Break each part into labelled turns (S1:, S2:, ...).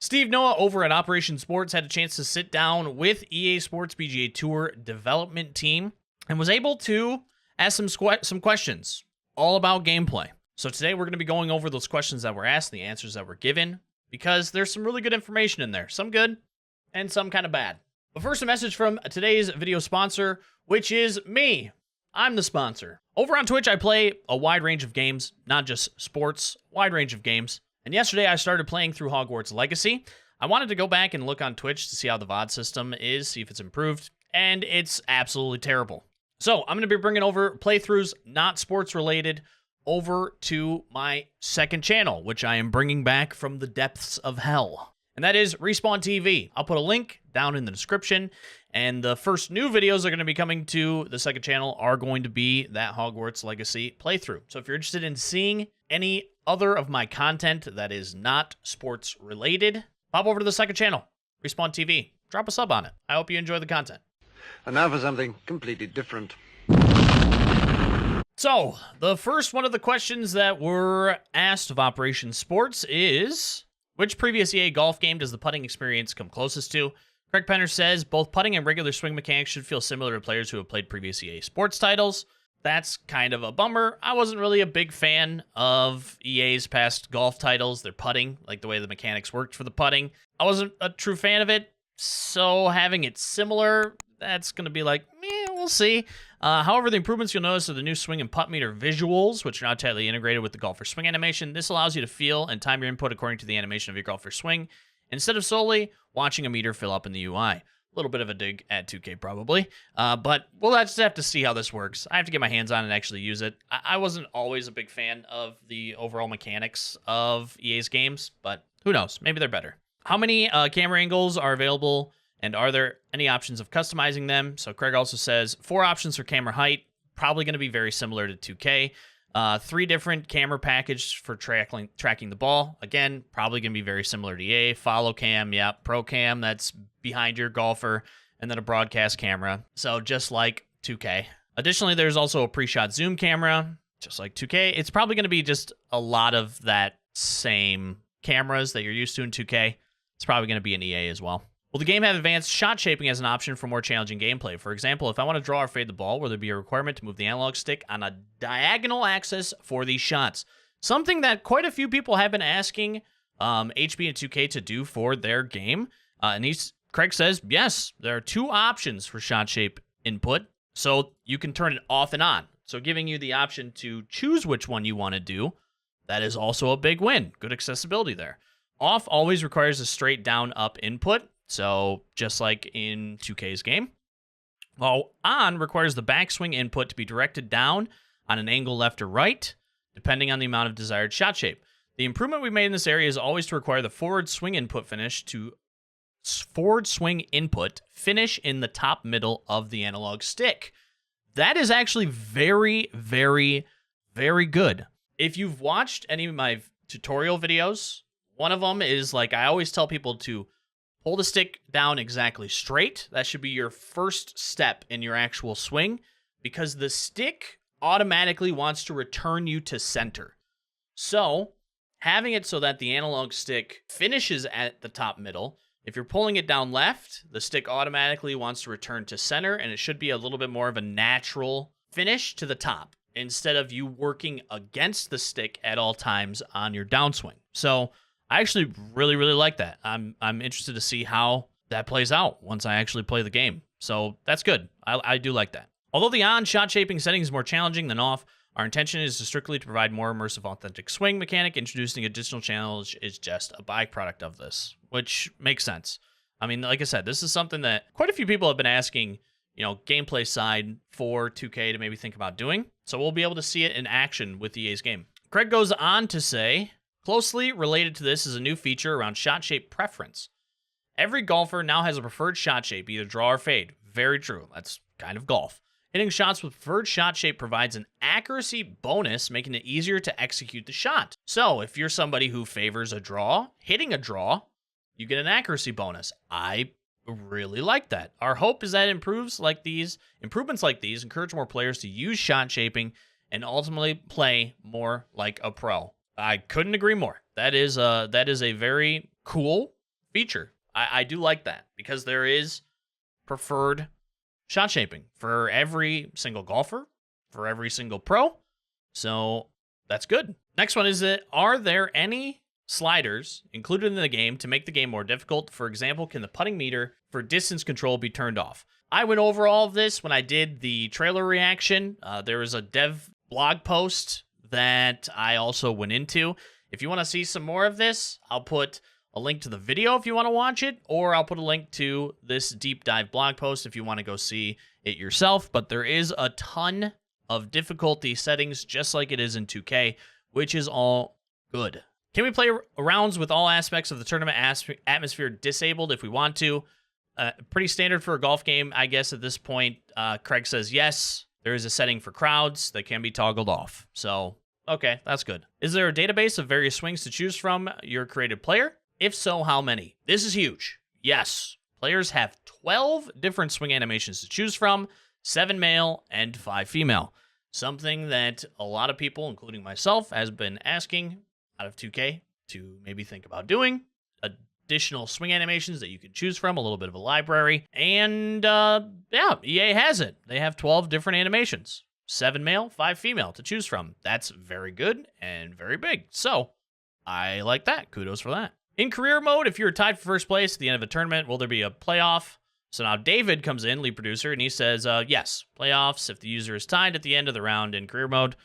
S1: Steve Noah over at Operation Sports had a chance to sit down with EA Sports PGA Tour development team and was able to ask some questions all about gameplay. So today we're going to be going over those questions that were asked, the answers that were given, because there's some really good information in there. Some good and some kind of bad. But first, a message from today's video sponsor, which is me. I'm the sponsor. Over on Twitch, I play a wide range of games, not just sports, wide range of games. And yesterday, I started playing through Hogwarts Legacy. I wanted to go back and look on Twitch to see how the VOD system is, see if it's improved, and it's absolutely terrible. So I'm going to be bringing over playthroughs, not sports related, over to my second channel, which I am bringing back from the depths of hell. And that is Respawn TV. I'll put a link down in the description. And the first new videos that are going to be coming to the second channel are going to be that Hogwarts Legacy playthrough. So if you're interested in seeing any other of my content that is not sports related, pop over to the second channel, Respawn TV. Drop a sub on it. I hope you enjoy the content.
S2: And now for something completely different.
S1: So, the first one of the questions that were asked of Operation Sports is, which previous EA golf game does the putting experience come closest to? Craig Penner says, both putting and regular swing mechanics should feel similar to players who have played previous EA sports titles. That's kind of a bummer. I wasn't really a big fan of EA's past golf titles. Their putting, like the way the mechanics worked for the putting. I wasn't a true fan of it, so having it similar, that's going to be like, we'll see. However, the improvements you'll notice are the new swing and putt meter visuals, which are now tightly integrated with the golfer swing animation. This allows you to feel and time your input according to the animation of your golfer swing, instead of solely watching a meter fill up in the UI. A little bit of a dig at 2K probably, but we'll just have to see how this works. I have to get my hands on it and actually use it. I wasn't always a big fan of the overall mechanics of EA's games, but who knows? Maybe they're better. How many camera angles are available, and are there any options of customizing them? So Craig also says 4 options for camera height, probably going to be very similar to 2K. 3 different camera packages for tracking the ball. Again, probably going to be very similar to EA. Follow cam, yep. Pro cam, that's behind your golfer. And then a broadcast camera. So just like 2K. Additionally, there's also a pre-shot zoom camera, just like 2K. It's probably going to be just a lot of that same cameras that you're used to in 2K. It's probably going to be in EA as well. Will the game have advanced shot shaping as an option for more challenging gameplay? For example, if I want to draw or fade the ball, will there be a requirement to move the analog stick on a diagonal axis for these shots? Something that quite a few people have been asking HB and 2K to do for their game. Craig says, yes, there are 2 options for shot shape input, so you can turn it off and on. So giving you the option to choose which one you want to do, that is also a big win. Good accessibility there. Off always requires a straight down up input. So just like in 2K's game. While on requires the backswing input to be directed down on an angle left or right, depending on the amount of desired shot shape. The improvement we made in this area is always to require the forward swing input finish in the top middle of the analog stick. That is actually very, very, very good. If you've watched any of my tutorial videos, one of them is like I always tell people to hold the stick down exactly straight. That should be your first step in your actual swing, because the stick automatically wants to return you to center. So having it so that the analog stick finishes at the top middle, if you're pulling it down left, the stick automatically wants to return to center, and it should be a little bit more of a natural finish to the top instead of you working against the stick at all times on your downswing. So I actually really, really like that. I'm interested to see how that plays out once I actually play the game. So that's good. I do like that. Although the on shot shaping setting is more challenging than off, our intention is to strictly to provide more immersive, authentic swing mechanic. Introducing additional challenge is just a byproduct of this, which makes sense. I mean, like I said, this is something that quite a few people have been asking, gameplay side for 2K to maybe think about doing. So we'll be able to see it in action with EA's game. Craig goes on to say, closely related to this is a new feature around shot shape preference. Every golfer now has a preferred shot shape, either draw or fade. Very true. That's kind of golf. Hitting shots with preferred shot shape provides an accuracy bonus, making it easier to execute the shot. So if you're somebody who favors a draw, hitting a draw, you get an accuracy bonus. I really like that. Our hope is that improvements like these encourage more players to use shot shaping and ultimately play more like a pro. I couldn't agree more. That is a very cool feature. I do like that because there is preferred shot shaping for every single golfer, for every single pro. So that's good. Next one is that are there any sliders included in the game to make the game more difficult? For example, can the putting meter for distance control be turned off? I went over all of this when I did the trailer reaction. There was a dev blog post that I also went into. If you want to see some more of this, I'll put a link to the video if you want to watch it, or I'll put a link to this deep dive blog post if you want to go see it yourself. But there is a ton of difficulty settings, just like it is in 2K, which is all good. Can we play rounds with all aspects of the tournament atmosphere disabled if we want to? Pretty standard for a golf game, I guess, at this point. Craig says yes. There is a setting for crowds that can be toggled off. So, okay, that's good. Is there a database of various swings to choose from your created player? If so, how many? This is huge. Yes. Players have 12 different swing animations to choose from, 7 male and 5 female. Something that a lot of people, including myself, has been asking out of 2K to maybe think about doing. Additional swing animations that you can choose from, a little bit of a library. And, yeah, EA has it. They have 12 different animations. 7 male, 5 female to choose from. That's very good and very big. So, I like that. Kudos for that. In career mode, if you're tied for first place at the end of a tournament, will there be a playoff? So now David comes in, lead producer, and he says, yes, playoffs if the user is tied at the end of the round in career mode.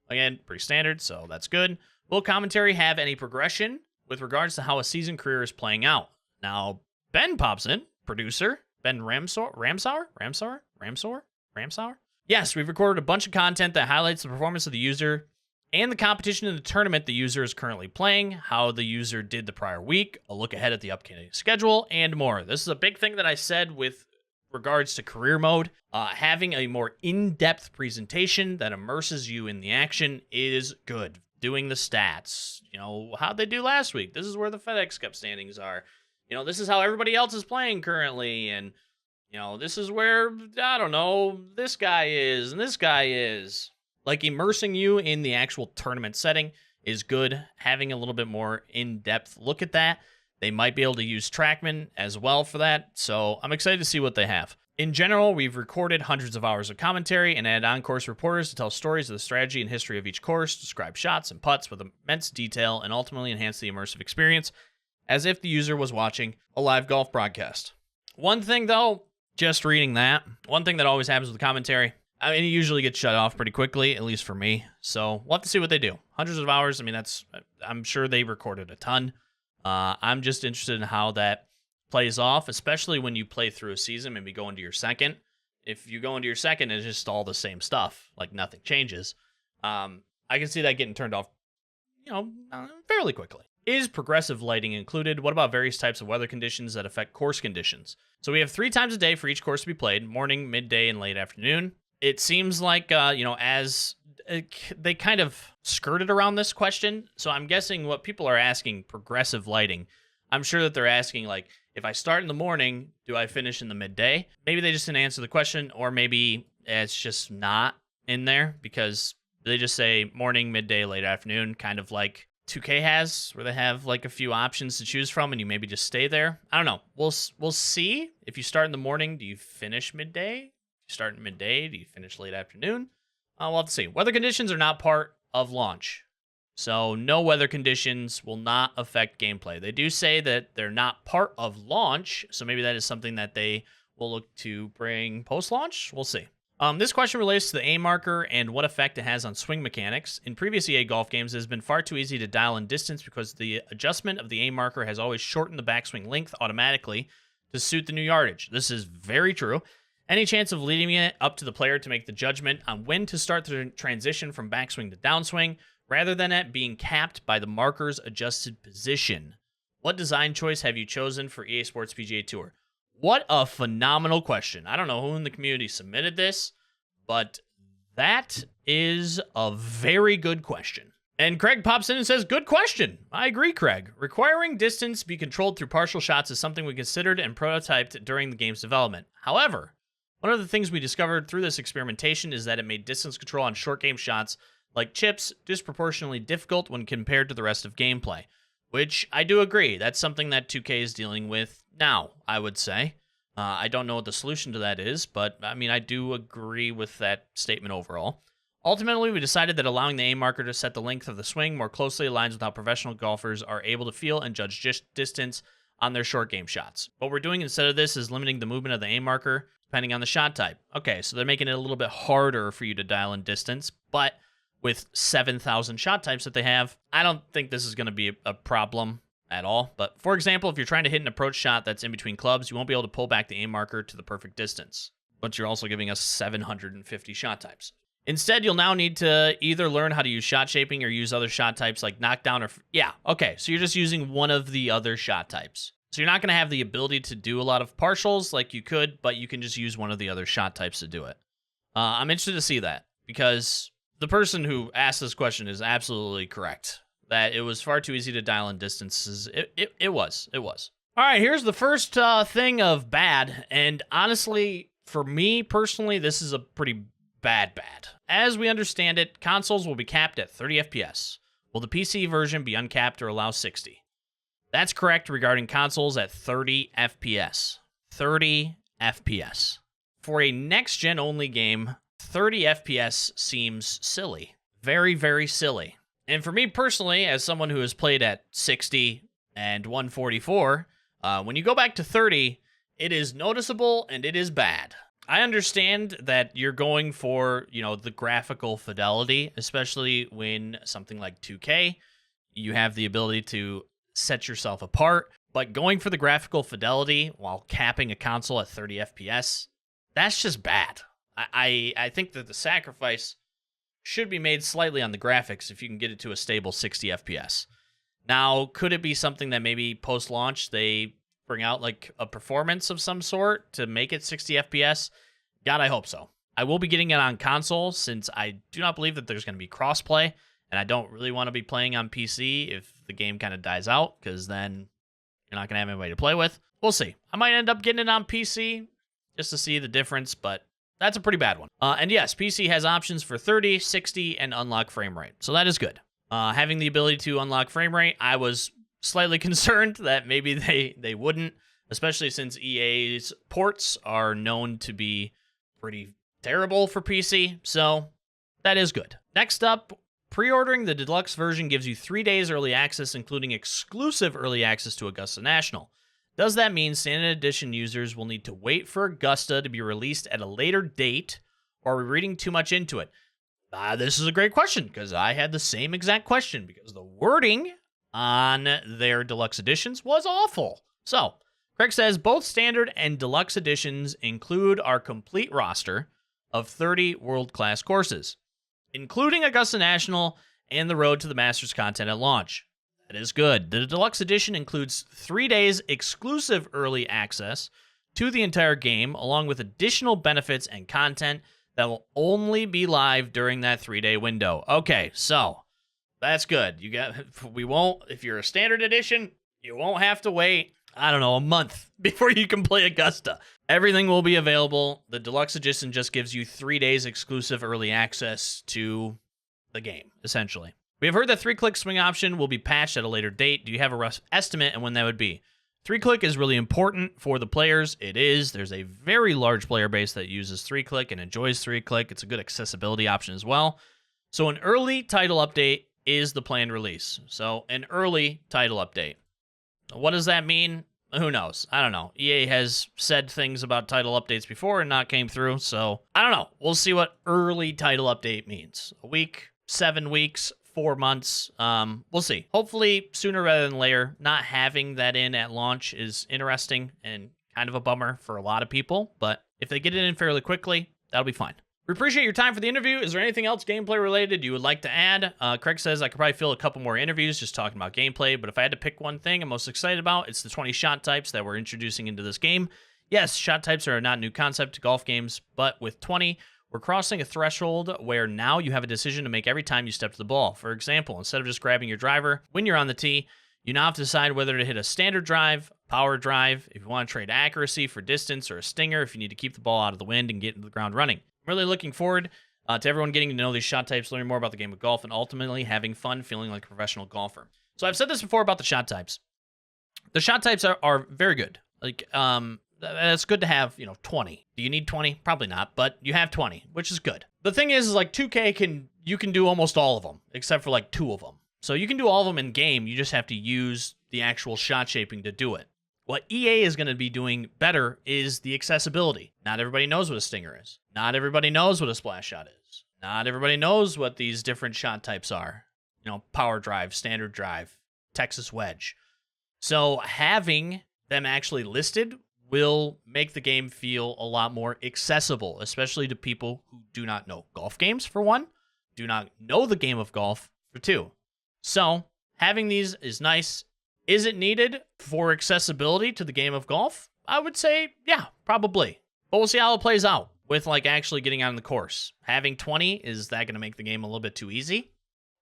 S1: Again, pretty standard, so that's good. Will commentary have any progression with regards to how a season career is playing out? Now, Ben pops in, producer, Ben Ramsauer? Yes, we've recorded a bunch of content that highlights the performance of the user and the competition in the tournament the user is currently playing, how the user did the prior week, a look ahead at the upcoming schedule, and more. This is a big thing that I said with regards to career mode. Having a more in-depth presentation that immerses you in the action is good. Doing the stats, how'd they do last week? This is where the FedEx Cup standings are. This is how everybody else is playing currently, and, this is where, I don't know, this guy is, and this guy is. Like, immersing you in the actual tournament setting is good. Having a little bit more in-depth look at that. They might be able to use TrackMan as well for that, so I'm excited to see what they have. In general, we've recorded hundreds of hours of commentary and added on-course reporters to tell stories of the strategy and history of each course, describe shots and putts with immense detail, and ultimately enhance the immersive experience as if the user was watching a live golf broadcast. One thing, though, just reading that, one thing that always happens with commentary, I mean, it usually gets shut off pretty quickly, at least for me. So we'll have to see what they do. Hundreds of hours. I mean, I'm sure they recorded a ton. I'm just interested in how that plays off, especially when you play through a season, maybe go into your second. If you go into your second, it's just all the same stuff. Like, nothing changes. I can see that getting turned off, fairly quickly. Is progressive lighting included? What about various types of weather conditions that affect course conditions? So we have 3 times a day for each course to be played, morning, midday, and late afternoon. It seems like, as they kind of skirted around this question. So I'm guessing what people are asking, progressive lighting. I'm sure that they're asking, like, if I start in the morning, do I finish in the midday? Maybe they just didn't answer the question, or maybe it's just not in there because they just say morning, midday, late afternoon, kind of like 2K has, where they have like a few options to choose from and you maybe just stay there. I don't know. We'll see. If you start in the morning, do you finish midday? Start in midday, do you finish late afternoon? We'll have to see. Weather conditions are not part of launch, so no weather conditions will not affect gameplay. They do say that they're not part of launch, so maybe that is something that they will look to bring post-launch. We'll see. This question relates to the aim marker and what effect it has on swing mechanics. In previous EA golf games, it has been far too easy to dial in distance because the adjustment of the aim marker has always shortened the backswing length automatically to suit the new yardage. This is very true. Any chance of leaving it up to the player to make the judgment on when to start the transition from backswing to downswing, rather than it being capped by the marker's adjusted position? What design choice have you chosen for EA Sports PGA Tour? What a phenomenal question. I don't know who in the community submitted this, but that is a very good question. And Craig pops in and says, good question. I agree, Craig. Requiring distance be controlled through partial shots is something we considered and prototyped during the game's development. However, one of the things we discovered through this experimentation is that it made distance control on short game shots like chips disproportionately difficult when compared to the rest of gameplay. which I do agree. That's something that 2K is dealing with now, I would say. I don't know what the solution to that is, but I mean, I do agree with that statement overall. Ultimately, we decided that allowing the aim marker to set the length of the swing more closely aligns with how professional golfers are able to feel and judge distance on their short game shots. What we're doing instead of this is limiting the movement of the aim marker depending on the shot type. Okay, so they're making it a little bit harder for you to dial in distance, but with 7,000 shot types that they have, I don't think this is going to be a problem at all. But for example, if you're trying to hit an approach shot that's in between clubs, you won't be able to pull back the aim marker to the perfect distance. But you're also giving us 750 shot types. Instead, you'll now need to either learn how to use shot shaping or use other shot types like knockdown or... Yeah, okay, so you're just using one of the other shot types. So you're not going to have the ability to do a lot of partials like you could, but you can just use one of the other shot types to do it. I'm interested to see that, because the person who asked this question is absolutely correct, that it was far too easy to dial in distances. It was. All right, here's the first thing of bad, and honestly, for me personally, this is a pretty bad. As we understand it, consoles will be capped at 30 FPS. Will the PC version be uncapped or allow 60? That's correct regarding consoles at 30 FPS. 30 FPS. For a next-gen only game, 30 FPS seems silly. Very, very silly. And for me personally, as someone who has played at 60 and 144, when you go back to 30, it is noticeable and it is bad. I understand that you're going for, the graphical fidelity, especially when something like 2K, you have the ability to set yourself apart, but going for the graphical fidelity while capping a console at 30 FPS, that's just bad. I think that the sacrifice should be made slightly on the graphics if you can get it to a stable 60 FPS. Now, could it be something that maybe post-launch they bring out like a performance of some sort to make it 60 FPS? God, I hope so. I will be getting it on console since I do not believe that there's going to be crossplay, and I don't really want to be playing on PC if the game kind of dies out, because then you're not going to have anybody to play with. We'll see. I might end up getting it on PC just to see the difference, but that's a pretty bad one. And yes, PC has options for 30, 60, and unlock frame rate, so that is good. Having the ability to unlock frame rate, I was slightly concerned that maybe they wouldn't, especially since EA's ports are known to be pretty terrible for PC, so that is good. Next up, pre-ordering the deluxe version gives you 3 days early access, including exclusive early access to Augusta National. Does that mean standard edition users will need to wait for Augusta to be released at a later date, or are we reading too much into it? This is a great question, because I had the same exact question, because the wording on their deluxe editions was awful. So, Craig says, both standard and deluxe editions include our complete roster of 30 world-class courses, including Augusta National and the Road to the Masters content at launch. That is good. The deluxe edition includes 3 days exclusive early access to the entire game, along with additional benefits and content that will only be live during that 3-day window. Okay, so that's good. If you're a standard edition, you won't have to wait, a month before you can play Augusta. Everything will be available. The deluxe edition just gives you 3 days exclusive early access to the game, essentially. We have heard that 3-click swing option will be patched at a later date. Do you have a rough estimate and when that would be? 3-click is really important for the players. It is. There's a very large player base that uses 3-click and enjoys 3-click. It's a good accessibility option as well. So an early title update is the planned release. So an early title update. What does that mean? Who knows? I don't know. EA has said things about title updates before and not came through, so I don't know. We'll see what early title update means. A week, 7 weeks, 4 months. We'll see. Hopefully sooner rather than later. Not having that in at launch is interesting and kind of a bummer for a lot of people, but if they get it in fairly quickly, that'll be fine. We appreciate your time for the interview. Is there anything else gameplay related you would like to add? Craig says I could probably fill a couple more interviews just talking about gameplay, but if I had to pick one thing I'm most excited about, it's the 20 shot types that we're introducing into this game. Yes, shot types are not a new concept to golf games, but with 20, we're crossing a threshold where now you have a decision to make every time you step to the ball. For example, instead of just grabbing your driver when you're on the tee, you now have to decide whether to hit a standard drive, power drive, if you want to trade accuracy for distance, or a stinger if you need to keep the ball out of the wind and get into the ground running. I'm really looking forward to everyone getting to know these shot types, learning more about the game of golf, and ultimately having fun feeling like a professional golfer. So I've said this before about the shot types. The shot types are very good. Like, that's good to have, 20. Do you need 20? Probably not, but you have 20, which is good. The thing is like 2K you can do almost all of them, except for like 2 of them. So you can do all of them in game, you just have to use the actual shot shaping to do it. What EA is going to be doing better is the accessibility. Not everybody knows what a stinger is. Not everybody knows what a splash shot is. Not everybody knows what these different shot types are. Power drive, standard drive, Texas wedge. So having them actually listed will make the game feel a lot more accessible, especially to people who do not know golf games, for one, do not know the game of golf, for two. So having these is nice. Is it needed for accessibility to the game of golf? I would say, yeah, probably. But we'll see how it plays out with like actually getting on the course. Having 20, is that going to make the game a little bit too easy?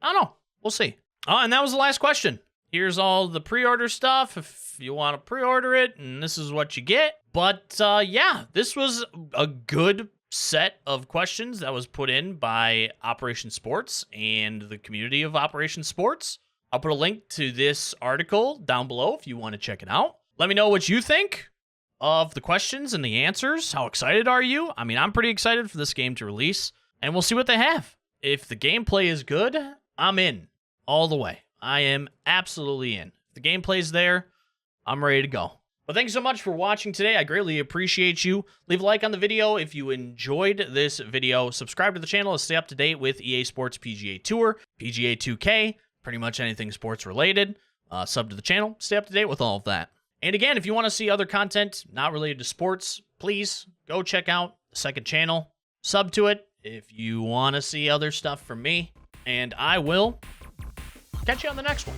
S1: I don't know. We'll see. Oh, and that was the last question. Here's all the pre-order stuff if you want to pre-order it, and this is what you get. But yeah, this was a good set of questions that was put in by Operation Sports and the community of Operation Sports. I'll put a link to this article down below if you want to check it out. Let me know what you think of the questions and the answers. How excited are you? I mean, I'm pretty excited for this game to release, and we'll see what they have. If the gameplay is good, I'm in all the way. I am absolutely in. If the gameplay's there, I'm ready to go. Well, thanks so much for watching today. I greatly appreciate you. Leave a like on the video if you enjoyed this video. Subscribe to the channel to stay up to date with EA Sports PGA Tour, PGA 2K, pretty much anything sports related. Sub to the channel. Stay up to date with all of that. And again, if you want to see other content not related to sports, please go check out the second channel. Sub to it if you want to see other stuff from me. And I will catch you on the next one.